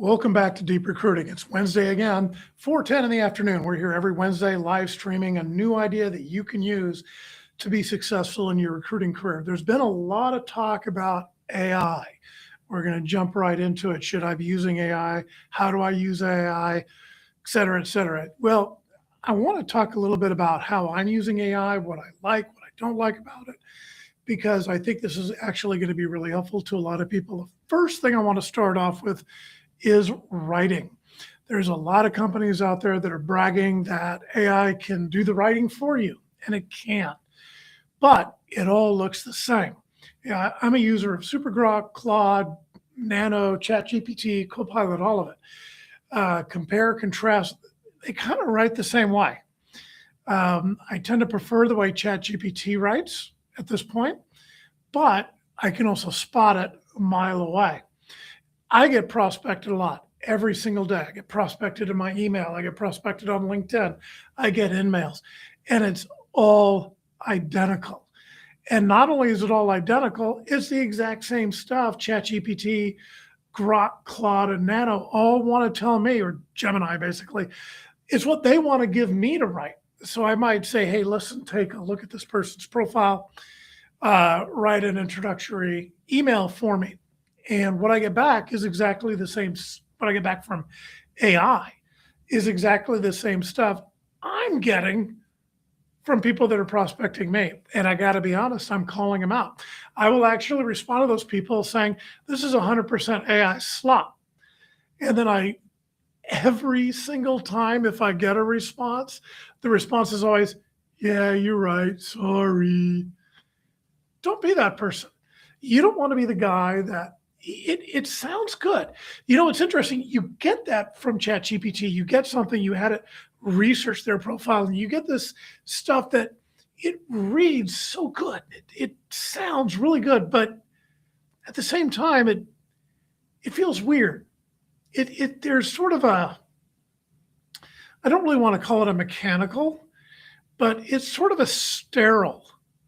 Welcome back to Deep Recruiting. It's Wednesday again, 4:10 in the afternoon. We're here every Wednesday live streaming a new idea that you can use to be successful in your recruiting career. There's been a lot of talk about AI. We're going to jump right into it. Should I be using AI? How do I use AI? Et cetera, et cetera. Well, I want to talk a little bit about how I'm using AI, what I like, what I don't like about it, because I think this is actually going to be really helpful to a lot of people. The first thing I want to start off with is writing. There's a lot of companies out there that are bragging that AI can do the writing for you, and it can't. But it all looks the same. Yeah, I'm a user of SuperGrok, Claude, Nano, ChatGPT, Copilot, all of it. Compare, contrast, they kind of write the same way. I tend to prefer the way ChatGPT writes at this point, but I can also spot it a mile away. I get prospected a lot every single day. I get prospected in my email. I get prospected on LinkedIn. I get in-mails, and it's all identical. And not only is it all identical, it's the exact same stuff. ChatGPT, Grok, Claude, and Nano all want to tell me, or Gemini basically, it's what they want to give me to write. So I might say, hey, listen, take a look at this person's profile, write an introductory email for me. And what I get back is exactly the same. What I get back from AI is exactly the same stuff I'm getting from people that are prospecting me. And I got to be honest, I'm calling them out. I will actually respond to those people saying, this is 100% AI slop. And then every single time, if I get a response, the response is always, yeah, you're right. Sorry. Don't be that person. You don't want to be the guy that it sounds good. You know, it's interesting. You get that from ChatGPT. You get something, you had it research their profile, and you get this stuff that it reads so good. It sounds really good, but at the same time, it feels weird. There's sort of I don't really want to call it a mechanical, but it's sort of a sterile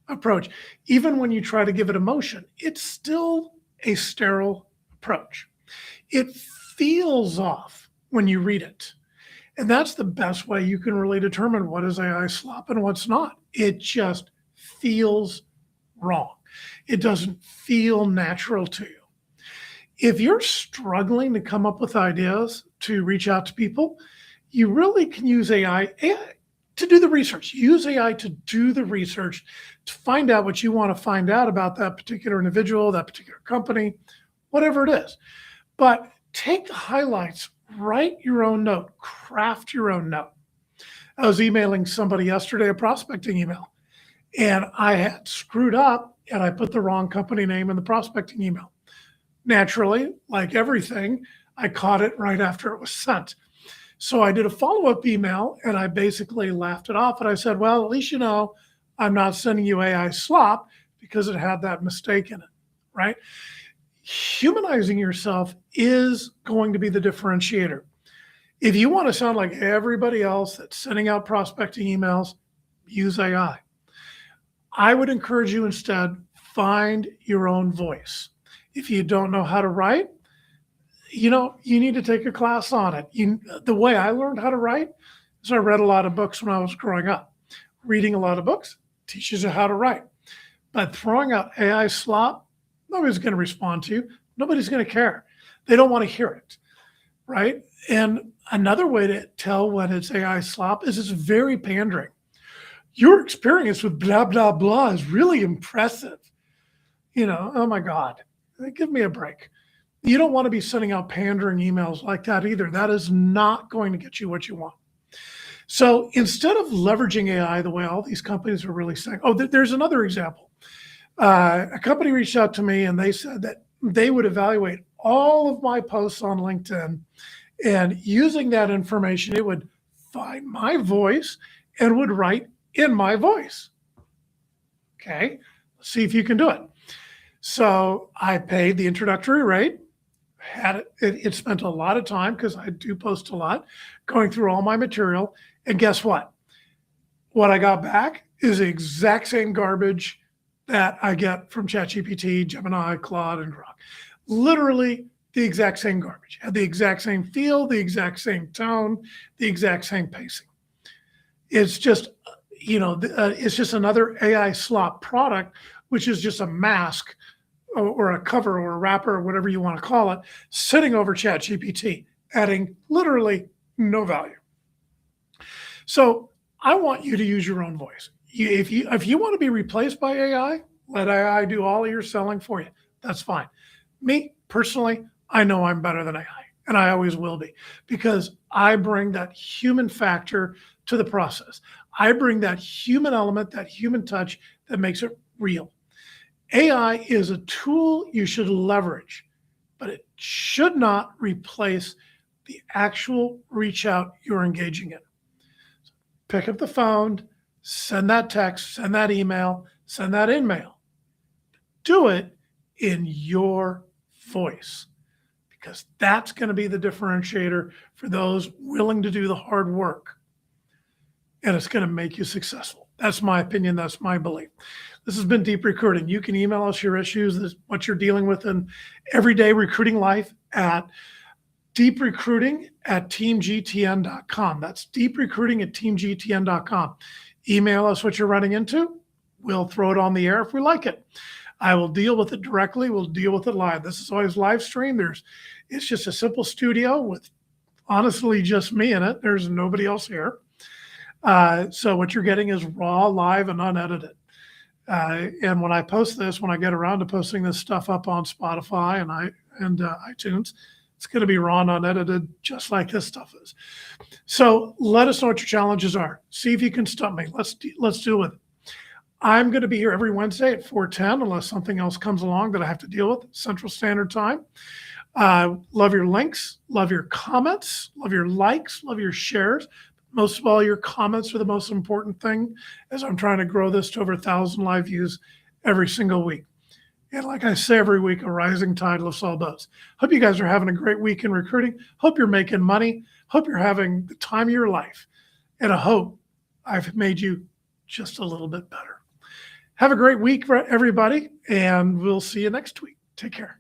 approach. Even when you try to give it emotion, it's still a sterile approach. It feels off when you read it. And that's the best way you can really determine what is AI slop and what's not. It just feels wrong. It doesn't feel natural to you. If you're struggling to come up with ideas to reach out to people, you really can use AI to do the research. Use AI to do the research to find out what you want to find out about that particular individual, that particular company, whatever it is. But take the highlights, write your own note, craft your own note. I was emailing somebody yesterday, a prospecting email, and I had screwed up and I put the wrong company name in the prospecting email. Naturally, like everything, I caught it right after it was sent. So I did a follow-up email and I basically laughed it off. And I said, well, at least you know I'm not sending you AI slop because it had that mistake in it, right? Humanizing yourself is going to be the differentiator. If you want to sound like everybody else that's sending out prospecting emails, use AI. I would encourage you instead, find your own voice. If you don't know how to write, you need to take a class on it. The way I learned how to write is I read a lot of books when I was growing up. Reading a lot of books teaches you how to write. But throwing out AI slop, nobody's going to respond to you. Nobody's going to care. They don't want to hear it, right? And another way to tell when it's AI slop is it's very pandering. Your experience with blah, blah, blah is really impressive. Oh my God, give me a break. You don't want to be sending out pandering emails like that either. That is not going to get you what you want. So instead of leveraging AI the way all these companies are really saying, there's another example. A company reached out to me and they said that they would evaluate all of my posts on LinkedIn, and using that information, it would find my voice and would write in my voice. Okay, let's see if you can do it. So I paid the introductory rate. It spent a lot of time, because I do post a lot, going through all my material. And guess what? What I got back is the exact same garbage that I get from ChatGPT, Gemini, Claude, and Grok. Literally the exact same garbage, had the exact same feel, the exact same tone, the exact same pacing. It's just, it's just another AI slop product, which is just a mask or a cover or a wrapper or whatever you want to call it, sitting over ChatGPT, adding literally no value. So I want you to use your own voice. If you want to be replaced by AI, let AI do all of your selling for you. That's fine. Me personally, I know I'm better than AI, and I always will be, because I bring that human factor to the process. I bring that human element, that human touch that makes it real. AI is a tool you should leverage, but it should not replace the actual reach out you're engaging in. Pick up the phone, send that text, send that email, send that in-mail. Do it in your voice, because that's going to be the differentiator for those willing to do the hard work. And it's going to make you successful. That's my opinion. That's my belief. This has been Deep Recruiting. You can email us your issues, what you're dealing with in everyday recruiting life, at deeprecruiting@teamgtn.com. That's deeprecruiting@teamgtn.com. Email us what you're running into. We'll throw it on the air if we like it. I will deal with it directly. We'll deal with it live. This is always live stream. It's just a simple studio with honestly just me in it. There's nobody else here. So what you're getting is raw, live, and unedited. And when I post this, when I get around to posting this stuff up on Spotify and iTunes, it's going to be raw and unedited, just like this stuff is. So let us know what your challenges are. See if you can stump me. Let's deal with it. I'm going to be here every Wednesday at 4:10, unless something else comes along that I have to deal with, Central Standard Time. Love your links, love your comments, love your likes, love your shares. Most of all, your comments are the most important thing, as I'm trying to grow this to over 1,000 live views every single week. And like I say every week, a rising tide lifts all boats. Hope you guys are having a great week in recruiting. Hope you're making money. Hope you're having the time of your life. And I hope I've made you just a little bit better. Have a great week, everybody, and we'll see you next week. Take care.